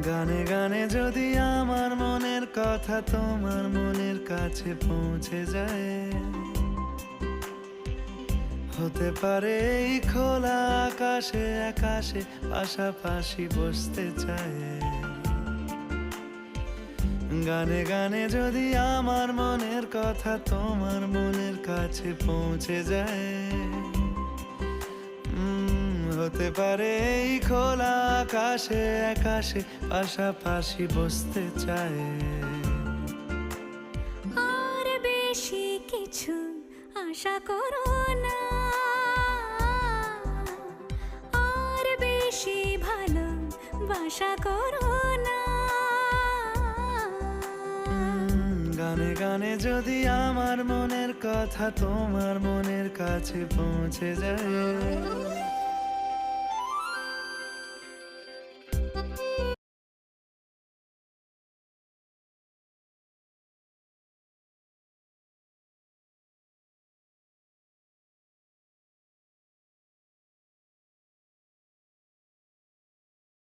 গানে গানে যদি আমার মনের কথা তোমার মনের কাছে পৌঁছে যায়, হতে পারে এই খোলা আকাশে আকাশে পাশাপাশি বসতে চায়। গানে গানে যদি আমার মনের কথা তোমার মনের কাছে পৌঁছে যায়, হতে পারে এই খোলা আকাশে আকাশে পাশাপাশি বসতে চায়। আর বেশি কিছু আশা করো না, আর বেশি ভালোবাসা করো না। গানে গানে যদি আমার মনের কথা তোমার মনের কাছে পৌঁছে যায়,